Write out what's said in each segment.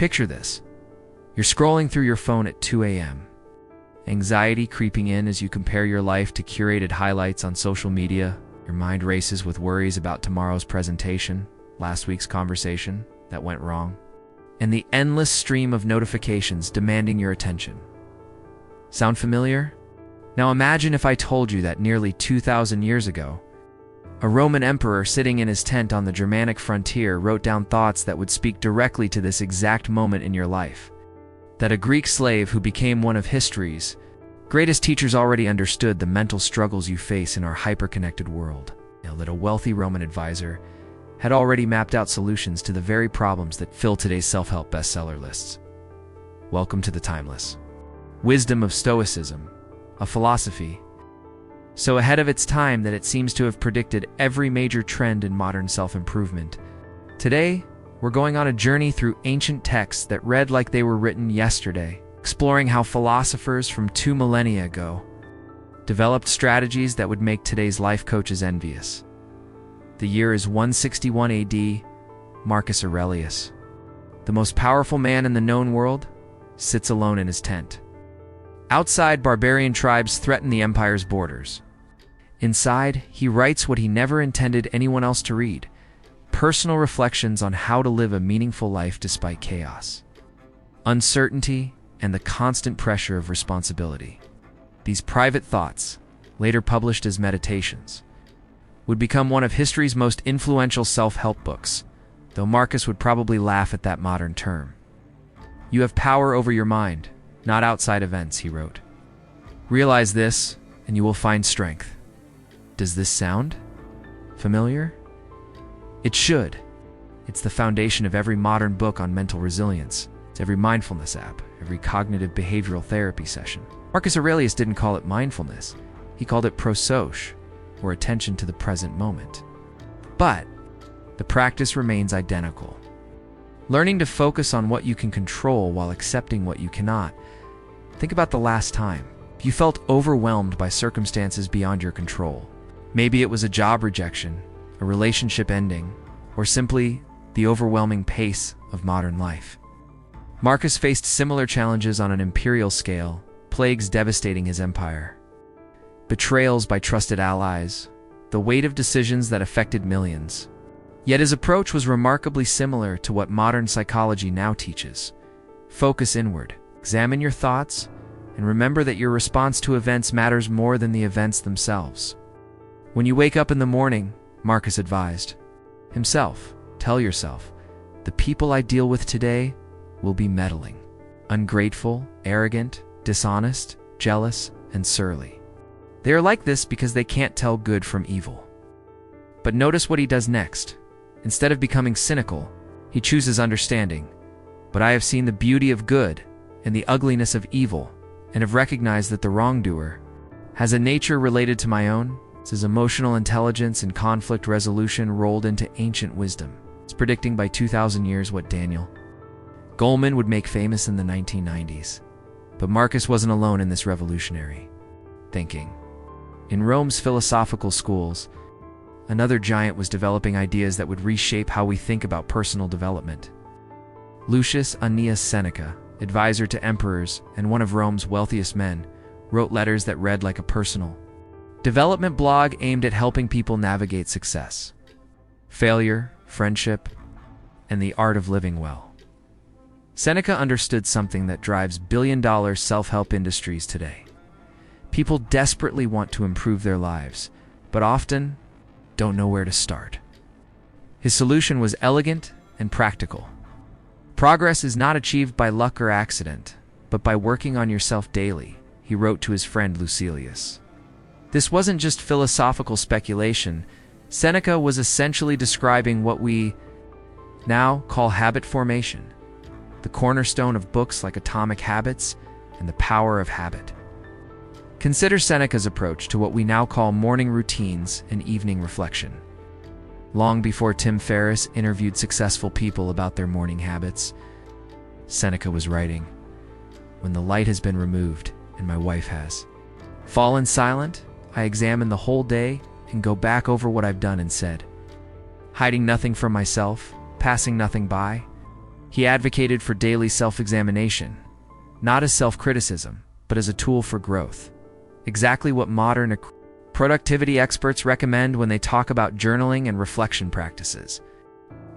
Picture this. You're scrolling through your phone at 2 a.m. Anxiety creeping in as you compare your life to curated highlights on social media. Your mind races with worries about tomorrow's presentation, last week's conversation that went wrong, and the endless stream of notifications demanding your attention. Sound familiar? Now imagine if I told you that nearly 2,000 years ago, a Roman emperor sitting in his tent on the Germanic frontier wrote down thoughts that would speak directly to this exact moment in your life. That a Greek slave who became one of history's greatest teachers already understood the mental struggles you face in our hyper-connected world. That a wealthy Roman advisor had already mapped out solutions to the very problems that fill today's self-help bestseller lists. Welcome to the timeless wisdom of Stoicism, a philosophy so ahead of its time that it seems to have predicted every major trend in modern self-improvement. Today, we're going on a journey through ancient texts that read like they were written yesterday, exploring how philosophers from 2 millennia ago developed strategies that would make today's life coaches envious. The year is 161 AD, Marcus Aurelius. The most powerful man in the known world sits alone in his tent. Outside, barbarian tribes threaten the empire's borders. Inside, he writes what he never intended anyone else to read: personal reflections on how to live a meaningful life despite chaos, uncertainty, and the constant pressure of responsibility. These private thoughts, later published as meditations, would become one of history's most influential self-help books, though Marcus would probably laugh at that modern term. "You have power over your mind, not outside events," he wrote. "Realize this, and you will find strength." Does this sound familiar? It should. It's the foundation of every modern book on mental resilience. It's every mindfulness app, every cognitive behavioral therapy session. Marcus Aurelius didn't call it mindfulness. He called it prosouche, or attention to the present moment. But the practice remains identical. Learning to focus on what you can control while accepting what you cannot. Think about the last time you felt overwhelmed by circumstances beyond your control. Maybe it was a job rejection, a relationship ending, or simply the overwhelming pace of modern life. Marcus faced similar challenges on an imperial scale, plagues devastating his empire, betrayals by trusted allies, the weight of decisions that affected millions. Yet his approach was remarkably similar to what modern psychology now teaches. Focus inward, examine your thoughts, and remember that your response to events matters more than the events themselves. When you wake up in the morning, Marcus advised himself, tell yourself, the people I deal with today will be meddling, ungrateful, arrogant, dishonest, jealous, and surly. They are like this because they can't tell good from evil. But notice what he does next. Instead of becoming cynical, he chooses understanding. But I have seen the beauty of good and the ugliness of evil, and have recognized that the wrongdoer has a nature related to my own. It's his emotional intelligence and conflict resolution rolled into ancient wisdom. It's predicting by 2,000 years what Daniel Goleman would make famous in the 1990s. But Marcus wasn't alone in this revolutionary thinking. In Rome's philosophical schools, another giant was developing ideas that would reshape how we think about personal development. Lucius Annaeus Seneca, advisor to emperors and one of Rome's wealthiest men, wrote letters that read like a personal development blog aimed at helping people navigate success, failure, friendship, and the art of living well. Seneca understood something that drives billion-dollar self-help industries today. People desperately want to improve their lives, but often don't know where to start. His solution was elegant and practical. Progress is not achieved by luck or accident, but by working on yourself daily, he wrote to his friend Lucilius. This wasn't just philosophical speculation. Seneca was essentially describing what we now call habit formation, the cornerstone of books like Atomic Habits and The Power of Habit. Consider Seneca's approach to what we now call morning routines and evening reflection. Long before Tim Ferriss interviewed successful people about their morning habits, Seneca was writing, "When the light has been removed, and my wife has fallen silent, I examine the whole day and go back over what I've done and said, hiding nothing from myself, passing nothing by." He advocated for daily self-examination, not as self-criticism, but as a tool for growth. Exactly what modern productivity experts recommend when they talk about journaling and reflection practices.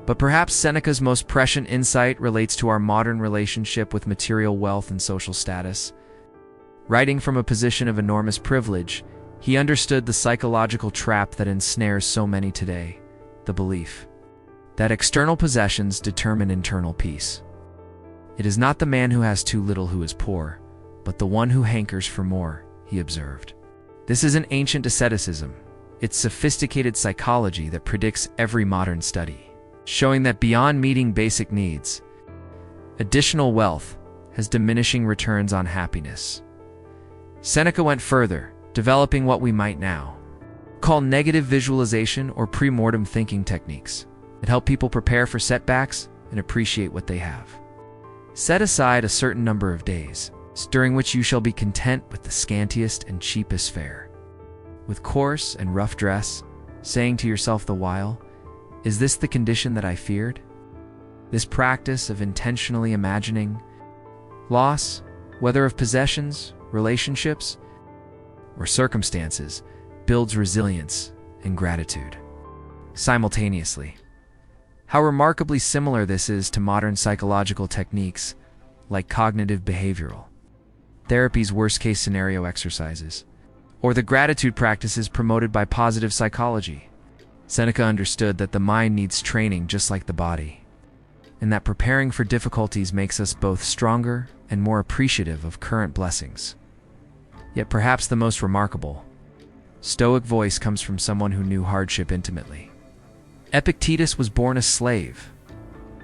But perhaps Seneca's most prescient insight relates to our modern relationship with material wealth and social status. Writing from a position of enormous privilege, he understood the psychological trap that ensnares so many today, the belief that external possessions determine internal peace. It is not the man who has too little who is poor, but the one who hankers for more, he observed. This is an ancient asceticism. It's sophisticated psychology that predicts every modern study, showing that beyond meeting basic needs, additional wealth has diminishing returns on happiness. Seneca went further, developing what we might now call negative visualization or pre-mortem thinking techniques that help people prepare for setbacks and appreciate what they have. Set aside a certain number of days, during which you shall be content with the scantiest and cheapest fare, with coarse and rough dress, saying to yourself the while, "Is this the condition that I feared?" This practice of intentionally imagining loss, whether of possessions, relationships, or circumstances, builds resilience and gratitude simultaneously. How remarkably similar this is to modern psychological techniques like cognitive behavioral therapy's worst-case scenario exercises, or the gratitude practices promoted by positive psychology. Seneca understood that the mind needs training just like the body, and that preparing for difficulties makes us both stronger and more appreciative of current blessings. Yet perhaps the most remarkable Stoic voice comes from someone who knew hardship intimately. Epictetus was born a slave,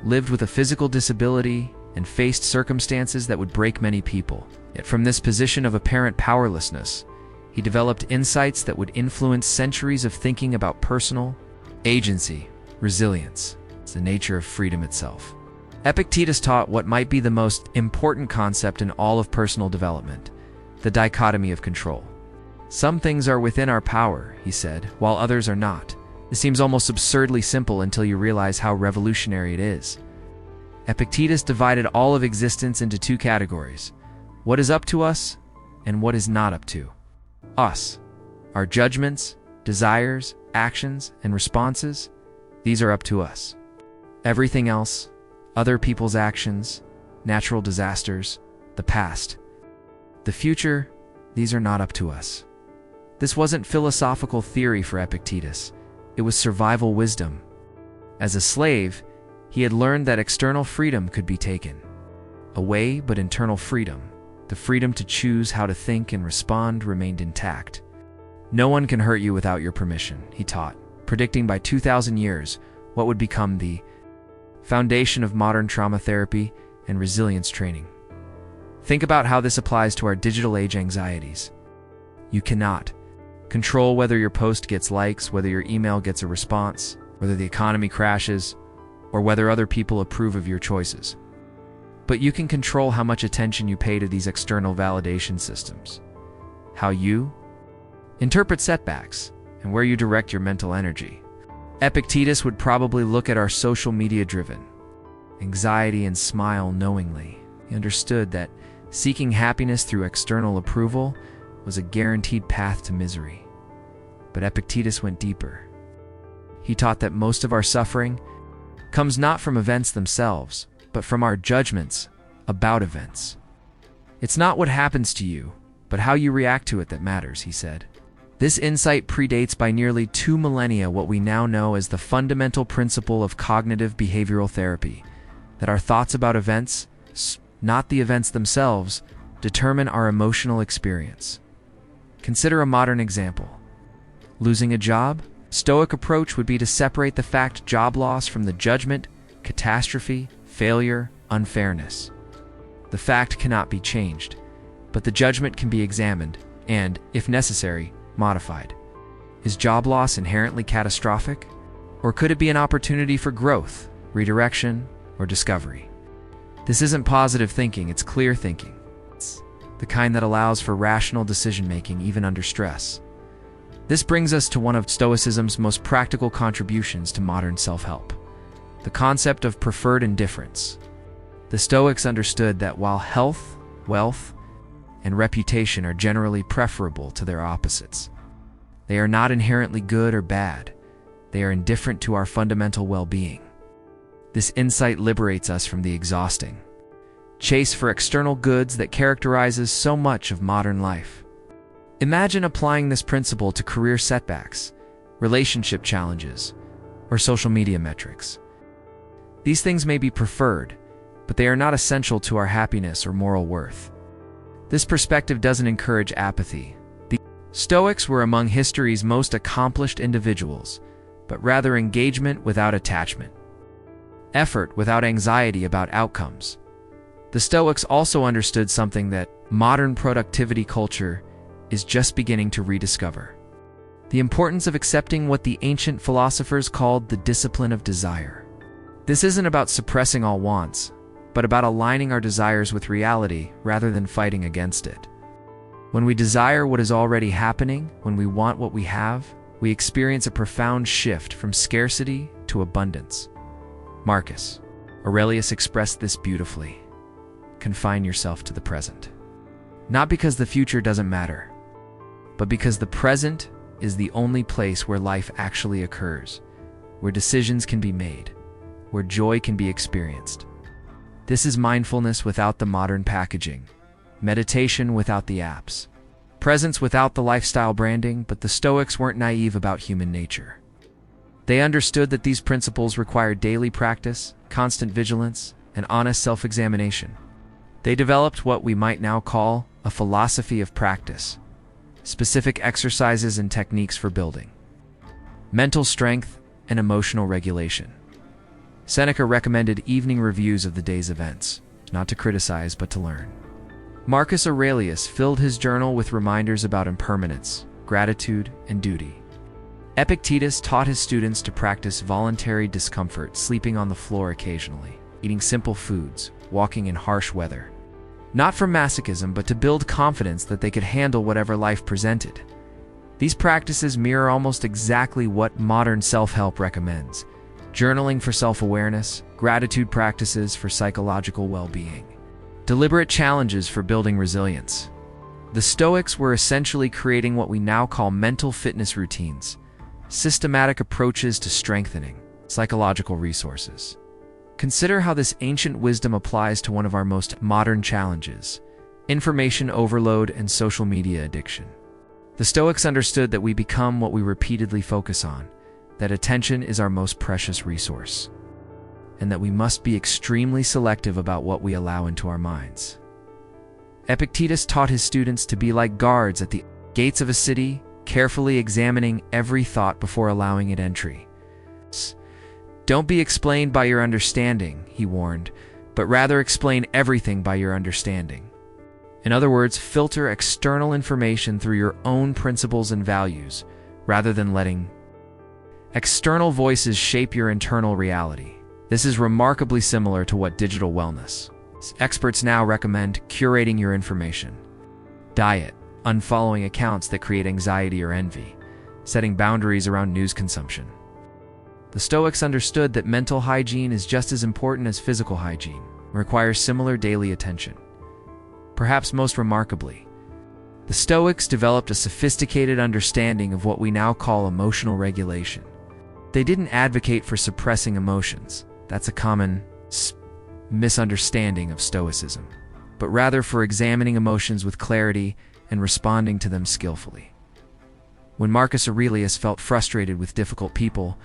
lived with a physical disability, and faced circumstances that would break many people. Yet from this position of apparent powerlessness, he developed insights that would influence centuries of thinking about personal agency, resilience, the nature of freedom itself. Epictetus taught what might be the most important concept in all of personal development, the dichotomy of control. Some things are within our power, he said, while others are not. This seems almost absurdly simple until you realize how revolutionary it is. Epictetus divided all of existence into two categories: what is up to us and what is not up to us. Our judgments, desires, actions, and responses, these are up to us. Everything else, other people's actions, natural disasters, the past, the future, these are not up to us. This wasn't philosophical theory for Epictetus. It was survival wisdom. As a slave, he had learned that external freedom could be taken away, but internal freedom, the freedom to choose how to think and respond, remained intact. No one can hurt you without your permission, he taught, predicting by 2,000 years what would become the foundation of modern trauma therapy and resilience training. Think about how this applies to our digital age anxieties. You cannot control whether your post gets likes, whether your email gets a response, whether the economy crashes, or whether other people approve of your choices. But you can control how much attention you pay to these external validation systems, how you interpret setbacks, and where you direct your mental energy. Epictetus would probably look at our social media-driven anxiety and smile knowingly. He understood that seeking happiness through external approval was a guaranteed path to misery. But Epictetus went deeper. He taught that most of our suffering comes not from events themselves, but from our judgments about events. It's not what happens to you, but how you react to it that matters, he said. This insight predates by nearly 2 millennia what we now know as the fundamental principle of cognitive behavioral therapy, that our thoughts about events, not the events themselves, determine our emotional experience. Consider a modern example. Losing a job? Stoic approach would be to separate the fact job loss from the judgment, catastrophe, failure, unfairness. The fact cannot be changed, but the judgment can be examined and, if necessary, modified. Is job loss inherently catastrophic? Or could it be an opportunity for growth, redirection, or discovery? This isn't positive thinking, it's clear thinking. It's the kind that allows for rational decision-making even under stress. This brings us to one of Stoicism's most practical contributions to modern self-help, the concept of preferred indifference. The Stoics understood that while health, wealth, and reputation are generally preferable to their opposites, they are not inherently good or bad. They are indifferent to our fundamental well-being. This insight liberates us from the exhausting chase for external goods that characterizes so much of modern life. Imagine applying this principle to career setbacks, relationship challenges, or social media metrics. These things may be preferred, but they are not essential to our happiness or moral worth. This perspective doesn't encourage apathy. The Stoics were among history's most accomplished individuals, but rather engagement without attachment, effort without anxiety about outcomes. The Stoics also understood something that modern productivity culture is just beginning to rediscover: the importance of accepting what the ancient philosophers called the discipline of desire. This isn't about suppressing all wants, but about aligning our desires with reality rather than fighting against it. When we desire what is already happening, when we want what we have, we experience a profound shift from scarcity to abundance. Marcus Aurelius expressed this beautifully: confine yourself to the present. Not because the future doesn't matter, but because the present is the only place where life actually occurs, where decisions can be made, where joy can be experienced. This is mindfulness without the modern packaging, meditation without the apps, presence without the lifestyle branding. But the Stoics weren't naive about human nature. They understood that these principles required daily practice, constant vigilance, and honest self-examination. They developed what we might now call a philosophy of practice, specific exercises and techniques for building mental strength and emotional regulation. Seneca recommended evening reviews of the day's events, not to criticize but to learn. Marcus Aurelius filled his journal with reminders about impermanence, gratitude, and duty. Epictetus taught his students to practice voluntary discomfort, sleeping on the floor occasionally, eating simple foods, walking in harsh weather. Not from masochism, but to build confidence that they could handle whatever life presented. These practices mirror almost exactly what modern self-help recommends: journaling for self-awareness, gratitude practices for psychological well-being, deliberate challenges for building resilience. The Stoics were essentially creating what we now call mental fitness routines, systematic approaches to strengthening psychological resources. Consider how this ancient wisdom applies to one of our most modern challenges: information overload and social media addiction. The Stoics understood that we become what we repeatedly focus on, that attention is our most precious resource, and that we must be extremely selective about what we allow into our minds. Epictetus taught his students to be like guards at the gates of a city, carefully examining every thought before allowing it entry. Don't be explained by your understanding, he warned, but rather explain everything by your understanding. In other words, filter external information through your own principles and values, rather than letting external voices shape your internal reality. This is remarkably similar to what digital wellness experts now recommend: curating your information. Diet, unfollowing accounts that create anxiety or envy, setting boundaries around news consumption. The Stoics understood that mental hygiene is just as important as physical hygiene, and requires similar daily attention. Perhaps most remarkably, the Stoics developed a sophisticated understanding of what we now call emotional regulation. They didn't advocate for suppressing emotions. That's a common misunderstanding of Stoicism, but rather for examining emotions with clarity and responding to them skillfully. When Marcus Aurelius felt frustrated with difficult people,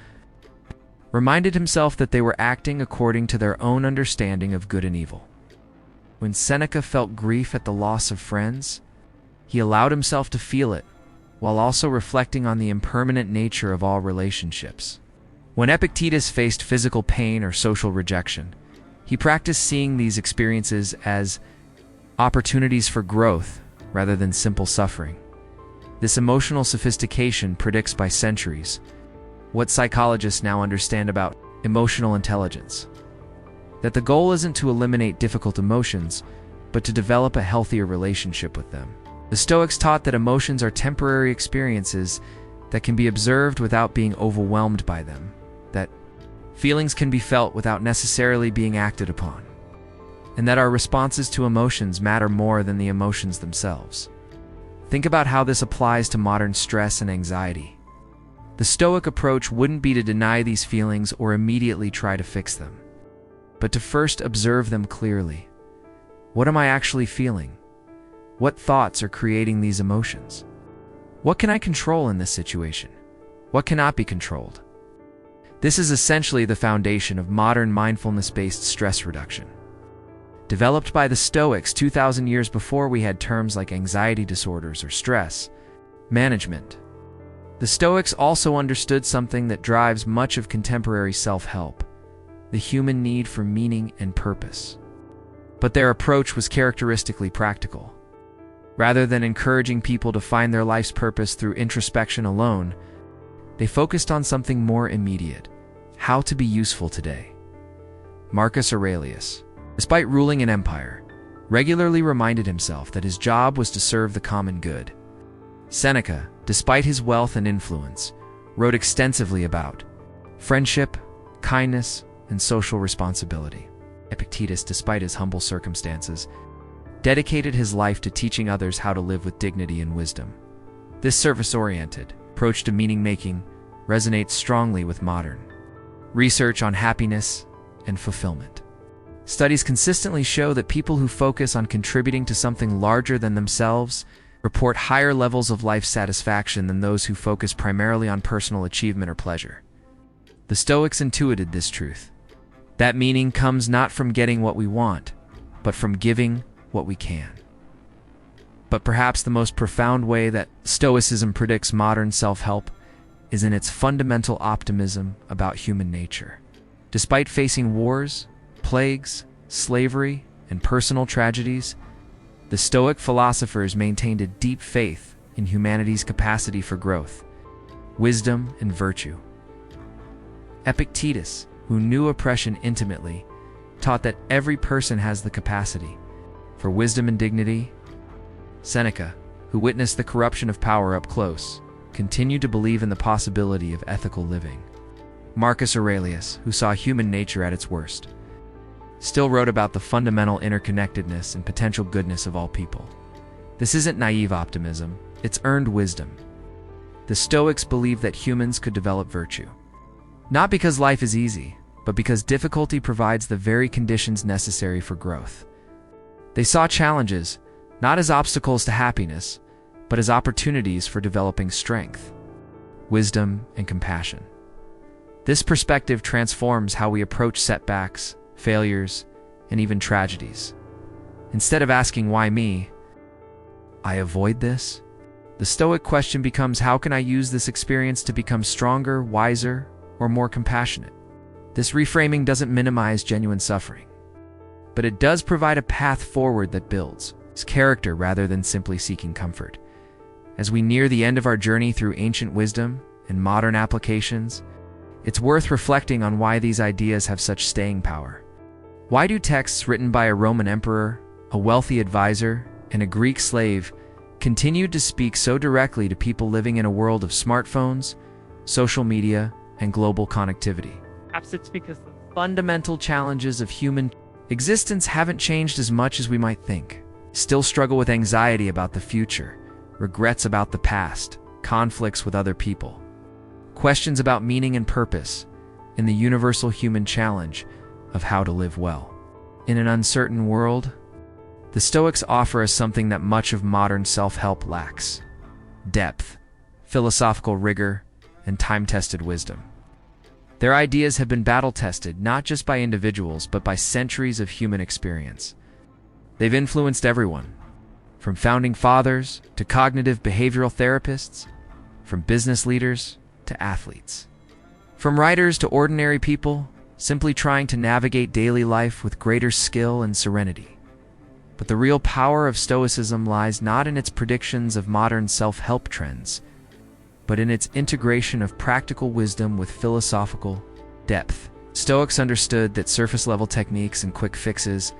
reminded himself that they were acting according to their own understanding of good and evil. When Seneca felt grief at the loss of friends, he allowed himself to feel it, while also reflecting on the impermanent nature of all relationships. When Epictetus faced physical pain or social rejection, he practiced seeing these experiences as opportunities for growth rather than simple suffering. This emotional sophistication predicts by centuries what psychologists now understand about emotional intelligence: that the goal isn't to eliminate difficult emotions, but to develop a healthier relationship with them. The Stoics taught that emotions are temporary experiences that can be observed without being overwhelmed by them, that feelings can be felt without necessarily being acted upon. and that our responses to emotions matter more than the emotions themselves. Think about how this applies to modern stress and anxiety. The Stoic approach wouldn't be to deny these feelings or immediately try to fix them, but to first observe them clearly. What am I actually feeling? What thoughts are creating these emotions? What can I control in this situation? What cannot be controlled? This is essentially the foundation of modern mindfulness-based stress reduction. Developed by the Stoics 2,000 years before we had terms like anxiety disorders or stress management. The Stoics also understood something that drives much of contemporary self-help: the human need for meaning and purpose. But their approach was characteristically practical. Rather than encouraging people to find their life's purpose through introspection alone, they focused on something more immediate: how to be useful today. Marcus Aurelius, despite ruling an empire, regularly reminded himself that his job was to serve the common good. Seneca, despite his wealth and influence, wrote extensively about friendship, kindness, and social responsibility. Epictetus, despite his humble circumstances, dedicated his life to teaching others how to live with dignity and wisdom. This service-oriented approach to meaning-making resonates strongly with modern research on happiness and fulfillment. Studies consistently show that people who focus on contributing to something larger than themselves report higher levels of life satisfaction than those who focus primarily on personal achievement or pleasure. The Stoics intuited this truth: that meaning comes not from getting what we want, but from giving what we can. But perhaps the most profound way that Stoicism predicts modern self-help is in its fundamental optimism about human nature. Despite facing wars, plagues, slavery, and personal tragedies, the Stoic philosophers maintained a deep faith in humanity's capacity for growth, wisdom, and virtue. Epictetus, who knew oppression intimately, taught that every person has the capacity for wisdom and dignity. Seneca, who witnessed the corruption of power up close, continued to believe in the possibility of ethical living. Marcus Aurelius, who saw human nature at its worst, still wrote about the fundamental interconnectedness and potential goodness of all people. This isn't naive optimism, it's earned wisdom. The Stoics believed that humans could develop virtue, not because life is easy, but because difficulty provides the very conditions necessary for growth. They saw challenges not as obstacles to happiness, but as opportunities for developing strength, wisdom, and compassion. This perspective transforms how we approach setbacks, failures, and even tragedies. Instead of asking, "Why me? I avoid this?" the Stoic question becomes, how can I use this experience to become stronger, wiser, or more compassionate? This reframing doesn't minimize genuine suffering, but it does provide a path forward that builds character rather than simply seeking comfort. As we near the end of our journey through ancient wisdom and modern applications, it's worth reflecting on why these ideas have such staying power. Why do texts written by a Roman emperor, a wealthy advisor, and a Greek slave continue to speak so directly to people living in a world of smartphones, social media, and global connectivity? Perhaps it's because the fundamental challenges of human existence haven't changed as much as we might think. Still struggle with anxiety about the future, regrets about the past, conflicts with other people, questions about meaning and purpose, and the universal human challenge of how to live well. In an uncertain world, the Stoics offer us something that much of modern self-help lacks: depth, philosophical rigor, and time-tested wisdom. Their ideas have been battle-tested not just by individuals but by centuries of human experience. They've influenced everyone, from founding fathers to cognitive behavioral therapists, from business leaders to athletes, from writers to ordinary people simply trying to navigate daily life with greater skill and serenity. But the real power of Stoicism lies not in its predictions of modern self-help trends, but in its integration of practical wisdom with philosophical depth. Stoics understood that surface-level techniques and quick fixes,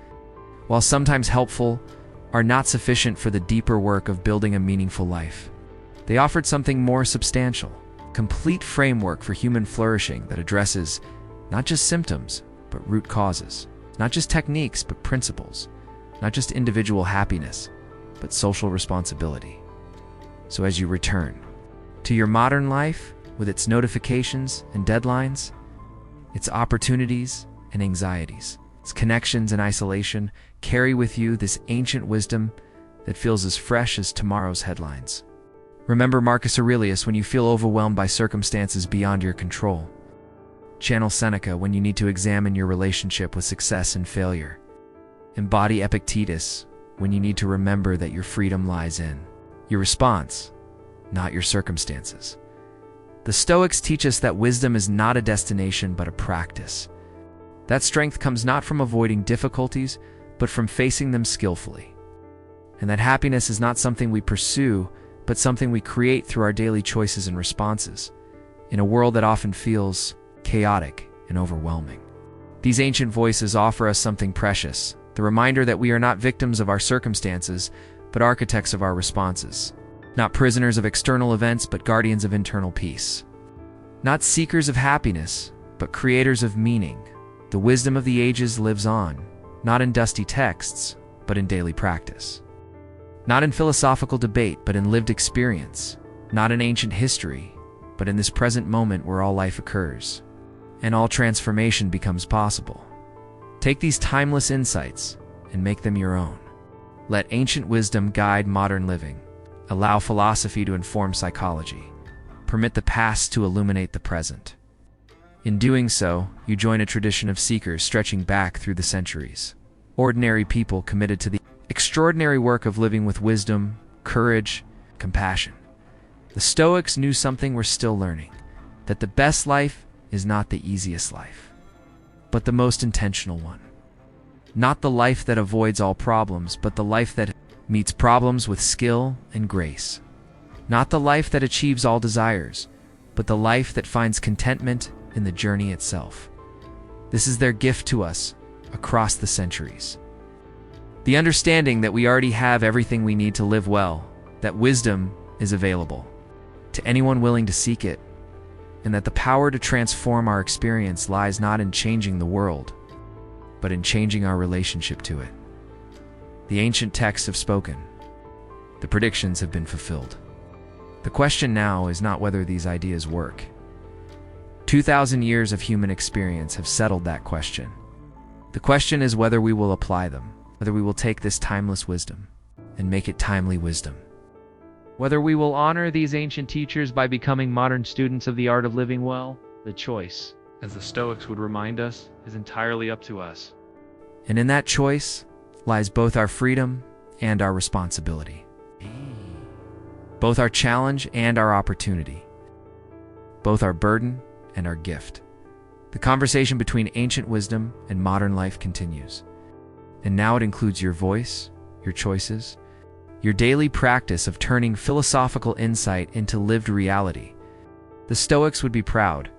while sometimes helpful, are not sufficient for the deeper work of building a meaningful life. They offered something more substantial: a complete framework for human flourishing that addresses not just symptoms, but root causes. Not just techniques, but principles. Not just individual happiness, but social responsibility. So as you return to your modern life, with its notifications and deadlines, its opportunities and anxieties, its connections and isolation, carry with you this ancient wisdom that feels as fresh as tomorrow's headlines. Remember Marcus Aurelius when you feel overwhelmed by circumstances beyond your control. Channel Seneca when you need to examine your relationship with success and failure. Embody Epictetus when you need to remember that your freedom lies in your response, not your circumstances. The Stoics teach us that wisdom is not a destination but a practice. That strength comes not from avoiding difficulties, but from facing them skillfully. And that happiness is not something we pursue, but something we create through our daily choices and responses, in a world that often feels chaotic and overwhelming. These ancient voices offer us something precious, the reminder that we are not victims of our circumstances, but architects of our responses. Not prisoners of external events, but guardians of internal peace. Not seekers of happiness, but creators of meaning. The wisdom of the ages lives on, not in dusty texts, but in daily practice. Not in philosophical debate, but in lived experience. Not in ancient history, but in this present moment where all life occurs, and all transformation becomes possible. Take these timeless insights and make them your own. Let ancient wisdom guide modern living. Allow philosophy to inform psychology. Permit the past to illuminate the present. In doing so, you join a tradition of seekers stretching back through the centuries. Ordinary people committed to the extraordinary work of living with wisdom, courage, compassion. The Stoics knew something we're still learning, that the best life is not the easiest life, but the most intentional one. Not the life that avoids all problems, but the life that meets problems with skill and grace. Not the life that achieves all desires, but the life that finds contentment in the journey itself. This is their gift to us across the centuries. The understanding that we already have everything we need to live well, that wisdom is available to anyone willing to seek it, and that the power to transform our experience lies not in changing the world, but in changing our relationship to it. The ancient texts have spoken. The predictions have been fulfilled. The question now is not whether these ideas work. 2,000 years of human experience have settled that question. The question is whether we will apply them, whether we will take this timeless wisdom and make it timely wisdom. Whether we will honor these ancient teachers by becoming modern students of the art of living well, the choice, as the Stoics would remind us, is entirely up to us. And in that choice lies both our freedom and our responsibility. Both our challenge and our opportunity. Both our burden and our gift. The conversation between ancient wisdom and modern life continues. And now it includes your voice, your choices, your daily practice of turning philosophical insight into lived reality. The Stoics would be proud